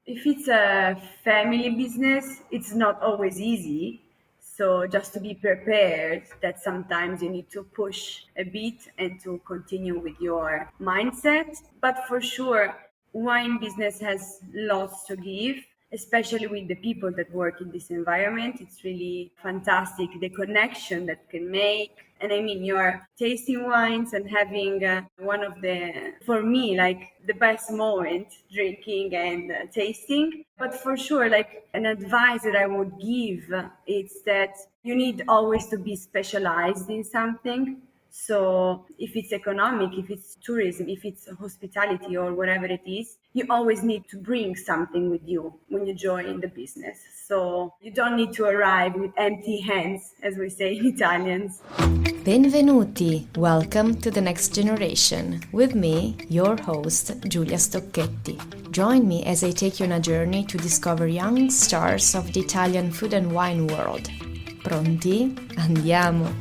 If it's a family business, it's not always easy. So just to be prepared that sometimes you need to push a bit and to continue with your mindset. But for sure, wine business has lots to give, especially with the people that work in this environment. It's really fantastic the connection that can make. And I mean, you're tasting wines and having one of the, for me, like the best moment drinking and tasting. But for sure, like an advice that I would give is that you need always to be specialized in something. So if it's economic, if it's tourism, if it's hospitality or whatever it is, you always need to bring something with you when you join the business. So you don't need to arrive with empty hands, as we say in Italians. Benvenuti! Welcome to the next generation. With me, your host, Giulia Stocchetti. Join me as I take you on a journey to discover young stars of the Italian food and wine world. Pronti? Andiamo!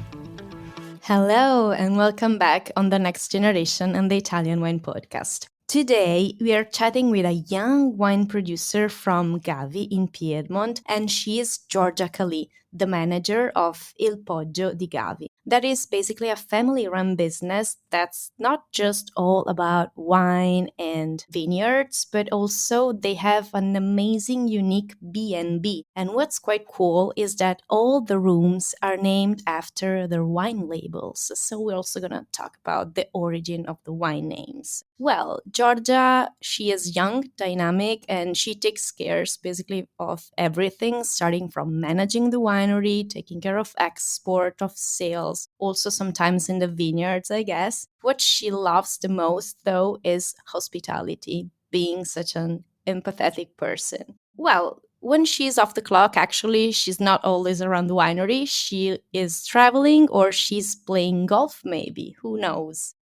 Hello and welcome back on the next generation and the Italian Wine Podcast. Today, we are chatting with a young wine producer from Gavi in Piedmont, and she is Giorgia Calì, the manager of Il Poggio di Gavi. That is basically a family-run business that's not just all about wine and vineyards, but also they have an amazing, unique B&B. And what's quite cool is that all the rooms are named after their wine labels. So we're also going to talk about the origin of the wine names. Well, Giorgia, she is young, dynamic, and she takes care basically of everything, starting from managing the winery, taking care of export, of sales, also sometimes in the vineyards, I guess. What she loves the most, though, is hospitality, being such an empathetic person. Well, when she's off the clock, actually, she's not always around the winery. She is traveling or she's playing golf, maybe. Who knows?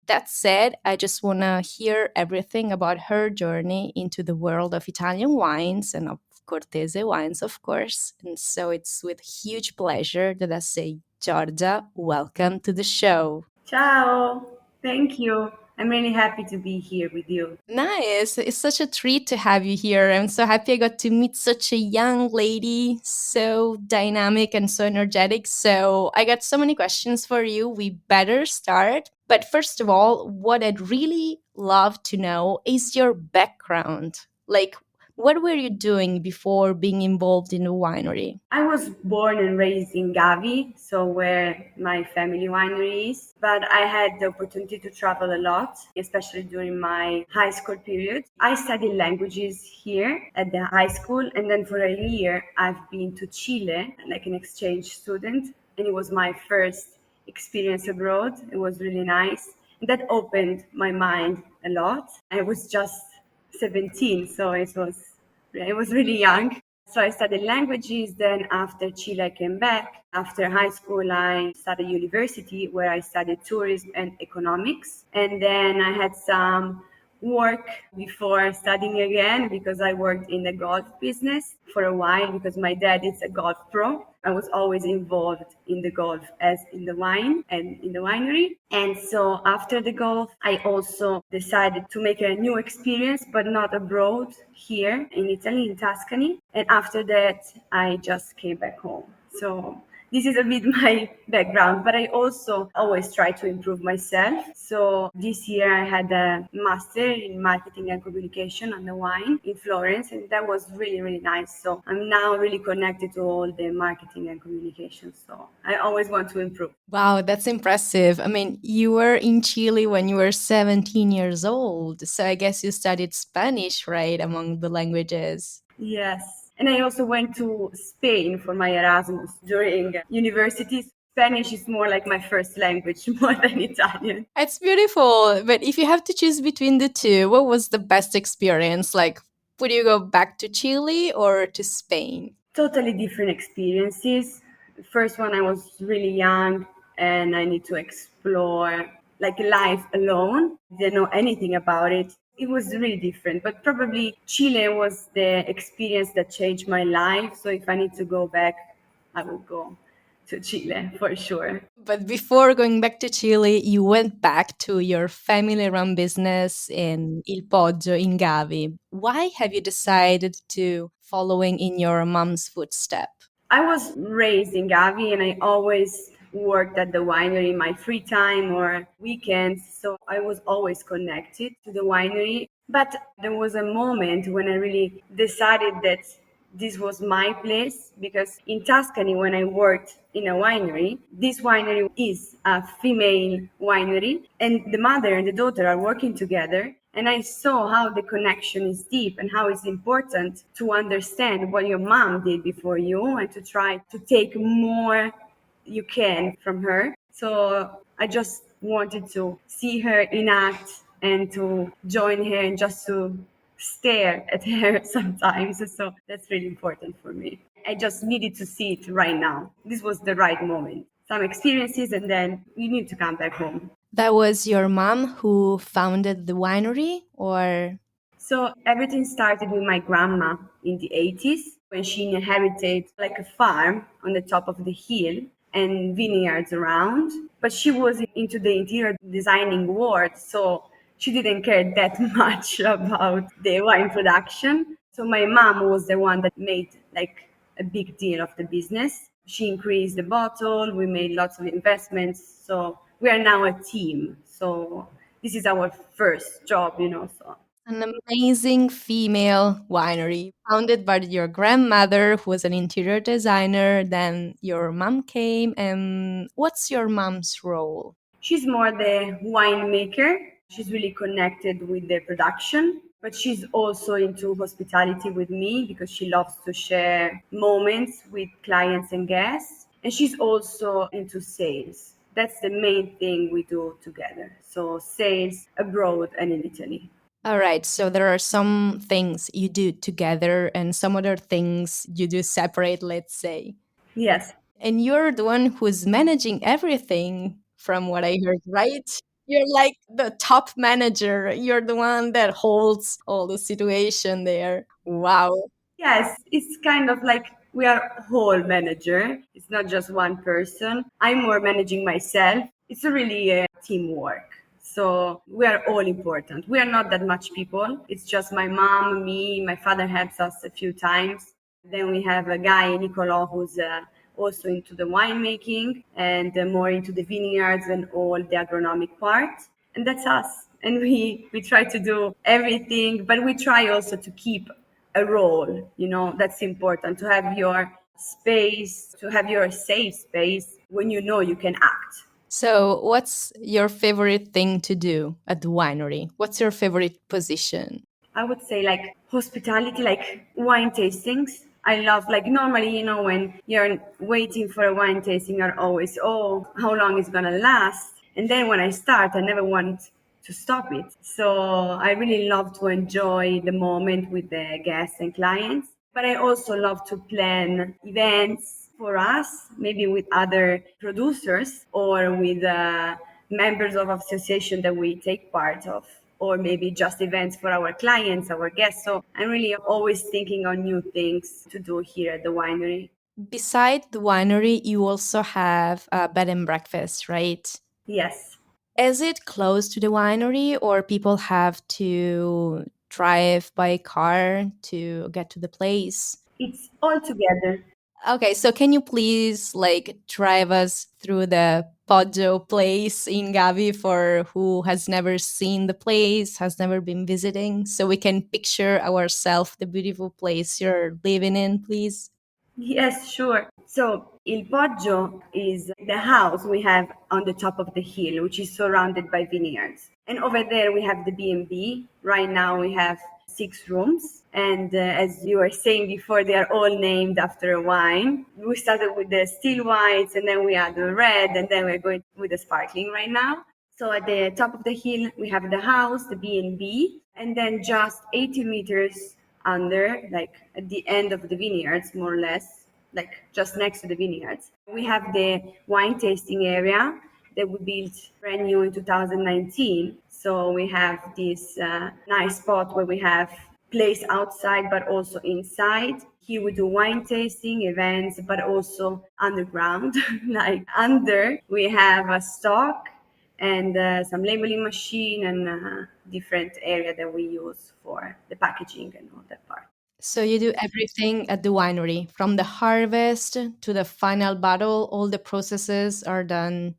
That said, I just want to hear everything about her journey into the world of Italian wines and of Cortese wines, of course. And so it's with huge pleasure that I say, Giorgia, welcome to the show. Ciao! Thank you. I'm really happy to be here with you. Nice. It's such a treat to have you here. I'm so happy I got to meet such a young lady, so dynamic and so energetic. So I got so many questions for you. We better start. But first of all, what I'd really love to know is your background. Like, what were you doing before being involved in the winery? I was born and raised in Gavi, so where my family winery is, but I had the opportunity to travel a lot, especially during my high school period. I studied languages here at the high school, and then for a year I've been to Chile, like an exchange student, and it was my first experience abroad. It was really nice. And that opened my mind a lot. I was just 17, so it was really young. So I studied languages. Then after Chile, I came back. After high school, I studied university where I studied tourism and economics. And then I had some work before studying again because I worked in the golf business for a while because my dad is a golf pro. I was always involved in the golf as in the wine and in the winery. And so after the golf, I also decided to make a new experience, but not abroad, here in Italy, in Tuscany. And after that, I just came back home. So this is a bit my background, but I also always try to improve myself. So this year I had a master in marketing and communication on the wine in Florence, and that was really, really nice. So I'm now really connected to all the marketing and communication. So I always want to improve. Wow, that's impressive. I mean, you were in Chile when you were 17 years old. So I guess you studied Spanish, right, among the languages? Yes. And I also went to Spain for my Erasmus during university. Spanish is more like my first language, more than Italian. It's beautiful. But if you have to choose between the two, what was the best experience? Like, would you go back to Chile or to Spain? Totally different experiences. The first one, I was really young and I need to explore like life alone. Didn't know anything about it. It was really different, but probably Chile was the experience that changed my life. So if I need to go back, I will go. to Chile for sure. But before going back to Chile, you went back to your family run business in Il Poggio in Gavi. Why have you decided to following in your mom's footstep? I was raised in Gavi and I always worked at the winery in my free time or weekends. So I was always connected to the winery. But there was a moment when I really decided that this was my place because in Tuscany, when I worked in a winery, this winery is a female winery, and the mother and the daughter are working together. And I saw how the connection is deep and how it's important to understand what your mom did before you and to try to take more you can from her. So I just wanted to see her in act and to join her and just to stare at her sometimes. So that's really important for me. I just needed to see it right now. This was the right moment. Some experiences, and then you need to come back home. That was your mom who founded the winery, or? So everything started with my grandma in the 80s when she inherited like a farm on the top of the hill and vineyards around. But she was into the interior designing world, so she didn't care that much about the wine production. So my mom was the one that made like a big deal of the business. She increased the bottle, we made lots of investments. So we are now a team. So this is our first job. So An amazing female winery founded by your grandmother, who was an interior designer. Then your mom came. And what's your mom's role? she's more the winemaker. She's really connected with the production, but she's also into hospitality with me because she loves to share moments with clients and guests. And she's also into sales. That's the main thing we do together. So sales abroad and in Italy. All right, so there are some things you do together and some other things you do separate, let's say. Yes. And you're the one who's managing everything, from what I heard, right? You're like the top manager. You're the one that holds all the situation there. Wow. Yes, it's kind of like we are whole manager. It's not just one person. I'm more managing myself. It's a really teamwork. So we are all important. We are not that much people. It's just my mom, me, my father helps us a few times. Then we have a guy, Nicolo, who's also into the winemaking and more into the vineyards and all the agronomic part. And that's us. And we try to do everything, but we try also to keep a role. That's important to have your space, to have your safe space when you know you can act. So, what's your favorite thing to do at the winery? What's your favorite position? I would say like hospitality, like wine tastings. I love like normally, when you're waiting for a wine tasting, you're always, oh, how long it's gonna last? And then when I start, I never want to stop it. So I really love to enjoy the moment with the guests and clients. But I also love to plan events for us, maybe with other producers or with members of association that we take part of, or maybe just events for our clients, our guests. So I'm really always thinking on new things to do here at the winery. Beside the winery, you also have a bed and breakfast, right? Yes, Is it close to the winery, or people have to drive by car to get to the place? it's all together. Okay, so can you please like drive us through the Poggio place in Gavi for who has never seen the place, has never been visiting, so we can picture ourselves the beautiful place you're living in, please? Yes, sure. So Il Poggio is the house we have on the top of the hill, which is surrounded by vineyards. And over there we have the B&B. Right now we have 6 rooms. And as you were saying before, they are all named after a wine. We started with the still whites, and then we had the red, and then we're going with the sparkling right now. So at the top of the hill, we have the house, the B&B, and then just 80 meters under, like at the end of the vineyards, more or less, like just next to the vineyards. We have the wine tasting area that we built brand new in 2019. So we have this nice spot where we have place outside, but also inside. Here we do wine tasting events, but also underground. Like under, we have a stock and some labeling machine and different area that we use for the packaging and all that part. So you do everything at the winery, from the harvest to the final bottle, all the processes are done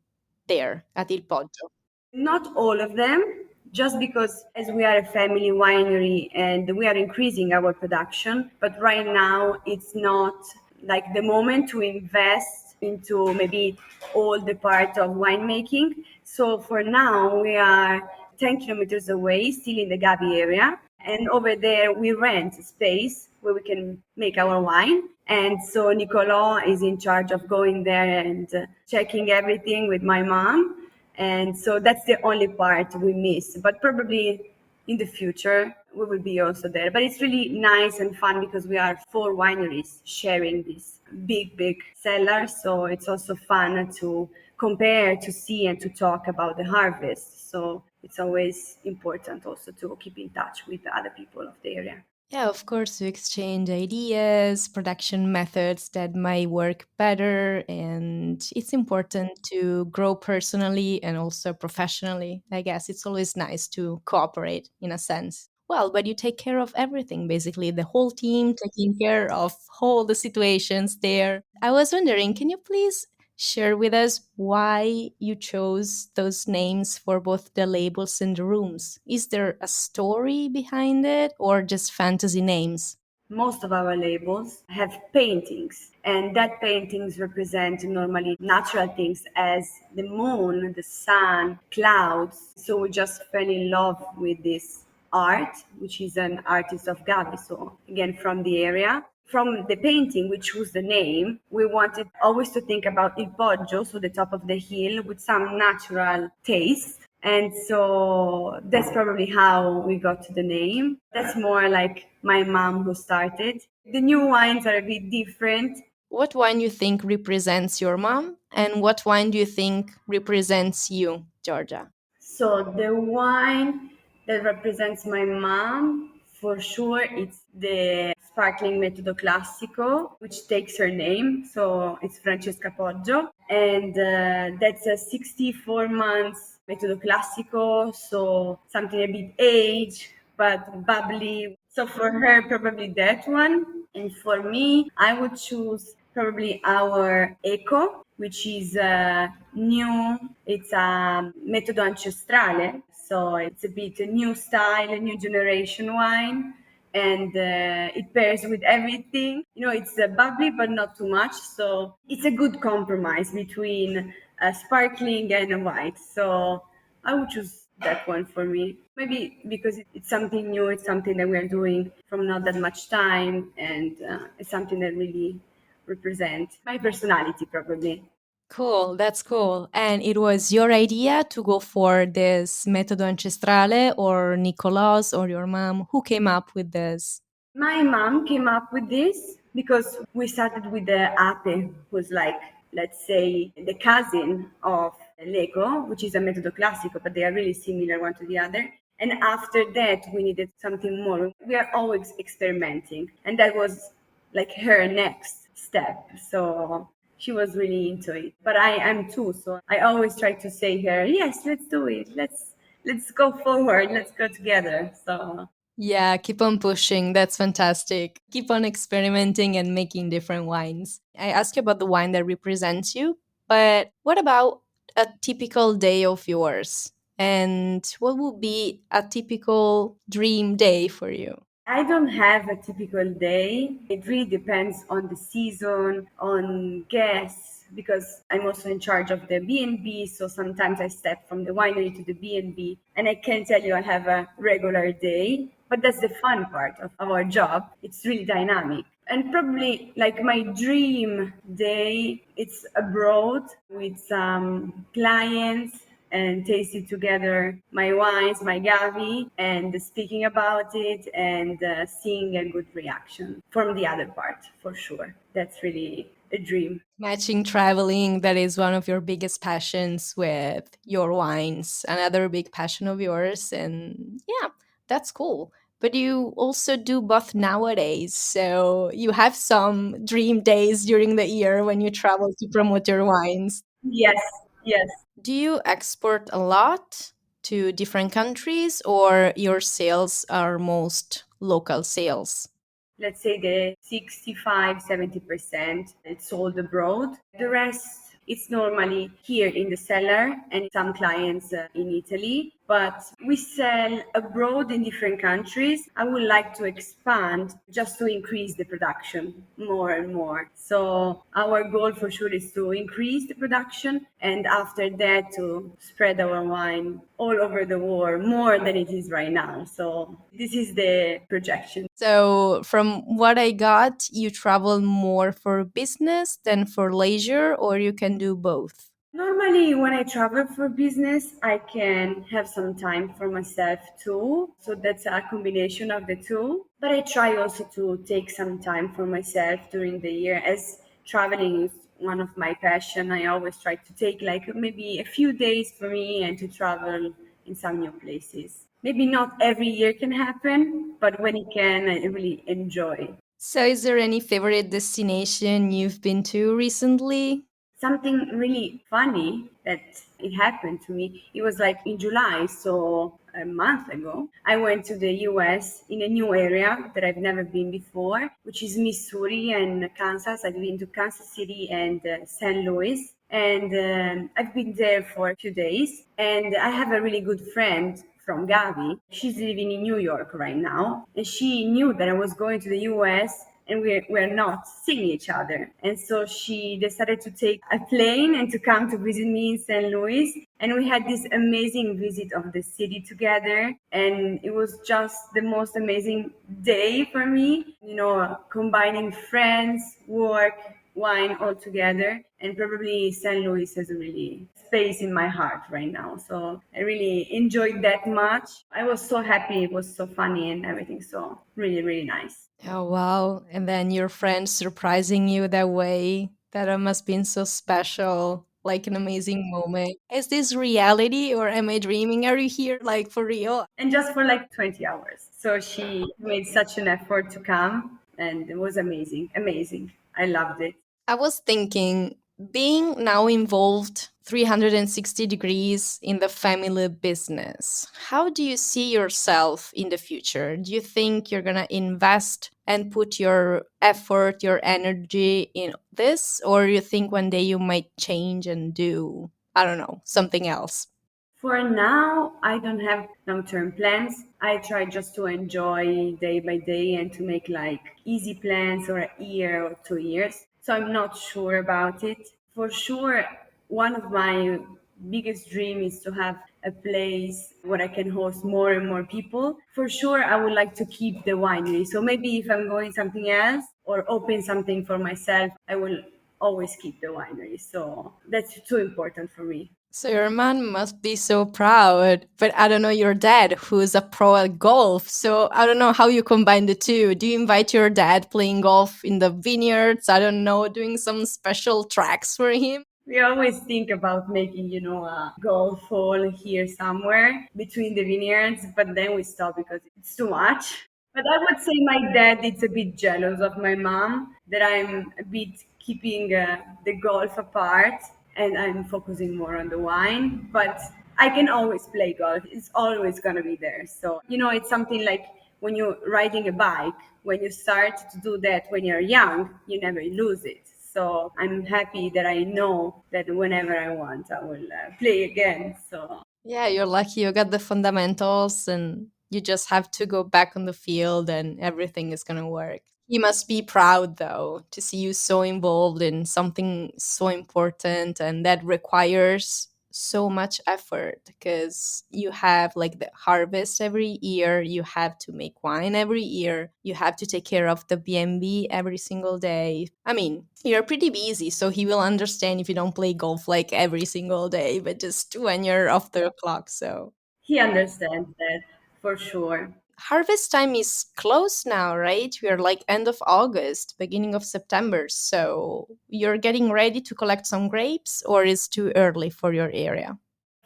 there at Il Poggio. Not all of them, just because as we are a family winery and we are increasing our production, but right now it's not like the moment to invest into maybe all the part of winemaking. So for now, we are 10 kilometers away, still in the Gavi area. And over there, we rent space where we can make our wine. And so Nicola is in charge of going there and checking everything with my mom. And so that's the only part we miss. But probably in the future, we will be also there. But it's really nice and fun because we are four wineries sharing this big cellar. So it's also fun to compare, to see, and to talk about the harvest. So it's always important also to keep in touch with the other people of the area. Yeah, of course, to exchange ideas, production methods that might work better. And it's important to grow personally and also professionally. I guess it's always nice to cooperate in a sense. Well, but you take care of everything, basically, the whole team taking care of all the situations there. I was wondering, can you please share with us why you chose those names for both the labels and the rooms? Is there a story behind it or just fantasy names? Most of our labels have paintings, and that paintings represent normally natural things as the moon, the sun, clouds. So we just fell in love with this art, which is an artist of Gavi, so again from the area. From the painting, we choose the name. We wanted always to think about Il Poggio, so the top of the hill, with some natural taste. And so that's probably how we got to the name. That's more like my mom who started. The new wines are a bit different. What wine you think represents your mom, and what wine do you think represents you, Georgia? So the wine that represents my mom, for sure, it's the sparkling Metodo Classico, which takes her name. So it's Francesca Poggio, and that's a 64 months Metodo Classico. So something a bit aged but bubbly. So for her, probably that one. And for me, I would choose probably our Eco, which is new. It's a metodo ancestrale, so it's a bit a new style, a new generation wine, and it pairs with everything. You know, it's bubbly but not too much, so it's a good compromise between sparkling and a white. So I would choose that one for me. Maybe because it's something new, it's something that we're doing from not that much time, and it's something that really represents my personality, probably. Cool, that's cool. And it was your idea to go for this metodo ancestrale, or Nicolaus or your mom? Who came up with this? My mom came up with this because we started with the ape, who's like, let's say, the cousin of Lego, which is a metodo classico, but they are really similar one to the other. And after that, we needed something more. We are always experimenting, and that was like her next step. So she was really into it. But I am too, so I always try to say her, yes, let's do it. Let's go forward. Let's go together. So Yeah, keep on pushing. That's fantastic. Keep on experimenting and making different wines. I asked you about the wine that represents you, but what about a typical day of yours? And what would be a typical dream day for you? I don't have a typical day. It really depends on the season, on guests, because I'm also in charge of the B&B. So sometimes I step from the winery to the B&B, and I can't tell you I have a regular day. But that's the fun part of our job. It's really dynamic. And probably like my dream day, it's abroad with some clients and tasting together my wines, my Gavi, and speaking about it and seeing a good reaction from the other part, for sure. That's really a dream. Matching traveling, that is one of your biggest passions with your wines, another big passion of yours. And yeah, that's cool. But you also do both nowadays. So you have some dream days during the year when you travel to promote your wines. Yes, yes. Do you export a lot to different countries, or your sales are most local sales? Let's say the 65-70% it's sold abroad. The rest it's normally here in the cellar and some clients in Italy, but we sell abroad in different countries. I would like to expand just to increase the production more and more. So our goal for sure is to increase the production and after that to spread our wine all over the world more than it is right now. So this is the projection. So, from what I got, you travel more for business than for leisure, or you can do both. Normally, when I travel for business, I can have some time for myself too. So that's a combination of the two. But I try also to take some time for myself during the year as traveling is one of my passion. I always try to take like maybe a few days for me and to travel in some new places. Maybe not every year can happen, but when it can, I really enjoy. So, is there any favorite destination you've been to recently? Something really funny that it happened to me. It was like in July, so a month ago. I went to the US in a new area that I've never been before, which is Missouri and Kansas. I've been to Kansas City and St. Louis. And I've been there for a few days. And I have a really good friend from Gavi. She's living in New York right now. And she knew that I was going to the US and we're not seeing each other. And so she decided to take a plane and to come to visit me in St. Louis. And we had this amazing visit of the city together. And it was just the most amazing day for me, combining friends, work, wine all together. And probably St. Louis has a really space in my heart right now. So I really enjoyed that much. I was so happy. It was so funny and everything. So really, really nice. Oh, wow. And then your friends surprising you that way. That must been so special, like an amazing moment. Is this reality or am I dreaming? Are you here, like for real? And just for like 20 hours. So she made such an effort to come and it was amazing. Amazing. I loved it. I was thinking, being now involved 360 degrees in the family business, how do you see yourself in the future? Do you think you're going to invest and put your effort, your energy in this? Or you think one day you might change and do, I don't know, something else? For now, I don't have long term plans. I try just to enjoy day by day and to make like easy plans or a year or 2 years. So I'm not sure about it. For sure, one of my biggest dreams is to have a place where I can host more and more people. For sure, I would like to keep the winery. So maybe if I'm going something else or open something for myself, I will always keep the winery. So that's too important for me. So your mom must be so proud. But I don't know your dad, who's a pro at golf. So I don't know how you combine the two. Do you invite your dad playing golf in the vineyards? I don't know, doing some special tracks for him? We always think about making, a golf hole here somewhere between the vineyards, but then we stop because it's too much. But I would say my dad is a bit jealous of my mom that I'm a bit keeping the golf apart and I'm focusing more on the wine. But I can always play golf. It's always going to be there. So, it's something like when you're riding a bike, when you start to do that when you're young, you never lose it. So I'm happy that I know that whenever I want, I will play again. So Yeah, you're lucky you got the fundamentals and you just have to go back on the field and everything is going to work. He must be proud though to see you so involved in something so important and that requires so much effort because you have like the harvest every year, you have to make wine every year, you have to take care of the B&B every single day. I mean, you're pretty busy, so he will understand if you don't play golf like every single day, but just when you're off the clock. So he understands that for sure. harvest time is close now, right? We are like end of August, beginning of September. So you're getting ready to collect some grapes, or is too early for your area?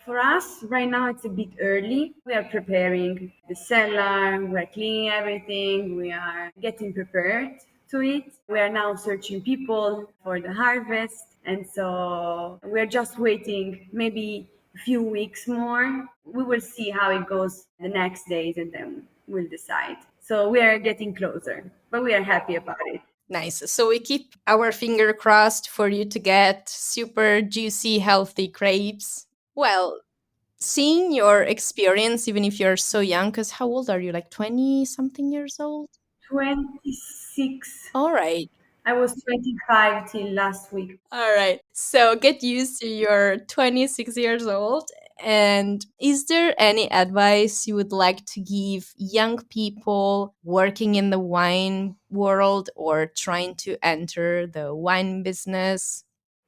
For us, right now it's a bit early. We are preparing the cellar, we are cleaning everything, we are getting prepared to it. We are now searching people for the harvest, and so we're just waiting maybe a few weeks more. We will see how it goes the next days, and then we'll decide. So we are getting closer, but we are happy about it. Nice. So we keep our finger crossed for you to get super juicy, healthy grapes. Well, seeing your experience, even if you're so young, because how old are you? Like 20 something years old? 26. All right. I was 25 till last week. All right. So get used to your 26 years old. And is there any advice you would like to give young people working in the wine world or trying to enter the wine business?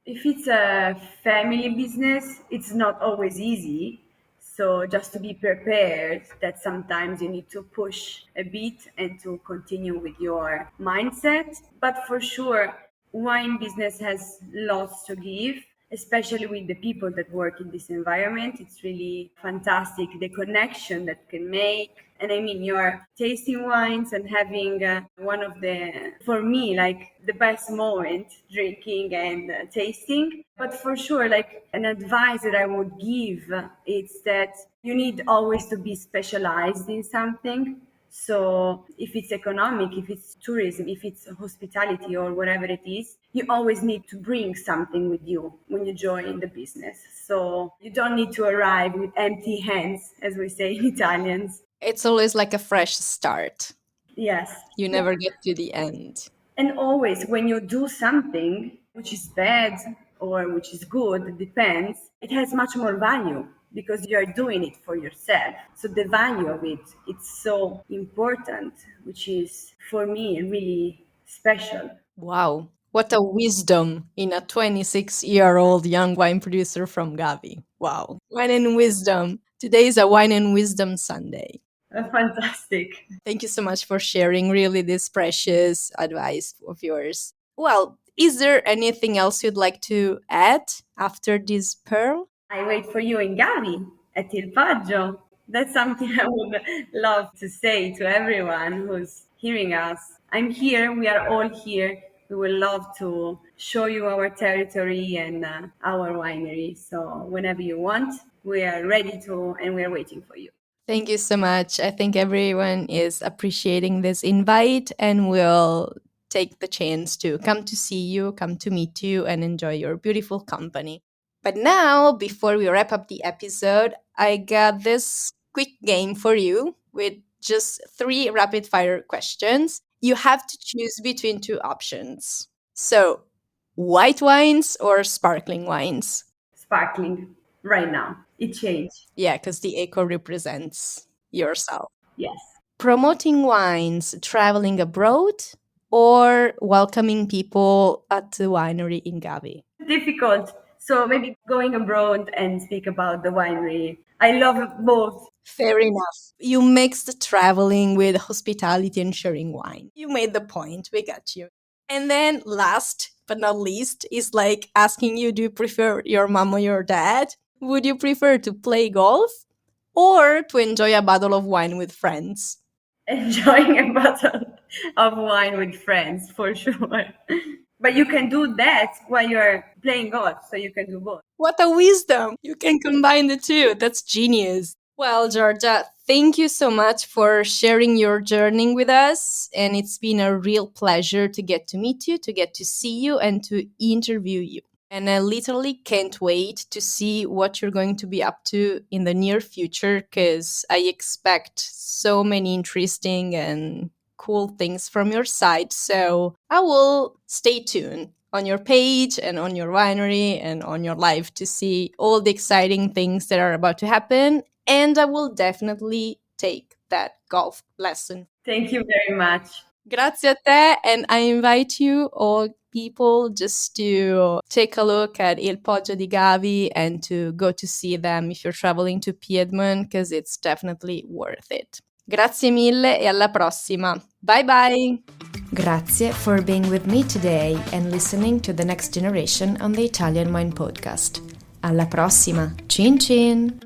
If it's a family business, it's not always easy. So just to be prepared that sometimes you need to push a bit and to continue with your mindset. But for sure, wine business has lots to give, especially with the people that work in this environment. It's really fantastic the connection that can make. And I mean, you're tasting wines and having one of the, for me, like the best moment drinking and tasting. But for sure, like an advice that I would give is that you need always to be specialized in something. So if it's economic, if it's tourism, if it's hospitality or whatever it is, you always need to bring something with you when you join the business. So you don't need to arrive with empty hands, as we say in Italians. It's always like a fresh start. Yes. You never get to the end. And always when you do something which is bad or which is good, it depends, it has much more value because you are doing it for yourself. So the value of it, it's so important, which is for me really special. Wow. What a wisdom in a 26-year-old young wine producer from Gavi. Wow. Wine and wisdom. Today is a wine and wisdom Sunday. Fantastic. Thank you so much for sharing really this precious advice of yours. Well, is there anything else you'd like to add after this pearl? I wait for you in Gavi at Il Poggio. That's something I would love to say to everyone who's hearing us. I'm here. We are all here. We would love to show you our territory and our winery. So whenever you want, we are ready to, and we are waiting for you. Thank you so much. I think everyone is appreciating this invite and will take the chance to come to see you, come to meet you, and enjoy your beautiful company. But now, before we wrap up the episode, I got this quick game for you with just 3 rapid fire questions. You have to choose between 2 options. So, white wines or sparkling wines? Sparkling right now. It changed. Yeah, because the eco represents yourself. Yes. Promoting wines, traveling abroad, or welcoming people at the winery in Gavi? Difficult. So maybe going abroad and speak about the winery. I love both. Fair enough. You mixed traveling with hospitality and sharing wine. You made the point. We got you. And then last but not least is like asking you, do you prefer your mom or your dad? Would you prefer to play golf or to enjoy a bottle of wine with friends? Enjoying a bottle of wine with friends, for sure. But you can do that while you're playing golf, so you can do both. What a wisdom! You can combine the two. That's genius. Well, Georgia, thank you so much for sharing your journey with us. And it's been a real pleasure to get to meet you, to get to see you, and to interview you. And I literally can't wait to see what you're going to be up to in the near future because I expect so many interesting and cool things from your side. So I will stay tuned on your page and on your winery and on your life to see all the exciting things that are about to happen. And I will definitely take that golf lesson. Thank you very much. Grazie a te, and I invite you all people just to take a look at Il Poggio di Gavi and to go to see them if you're traveling to Piedmont because it's definitely worth it. Grazie mille e alla prossima. Bye bye! Grazie for being with me today and listening to The Next Generation on the Italian Wine Podcast. Alla prossima! Cin cin!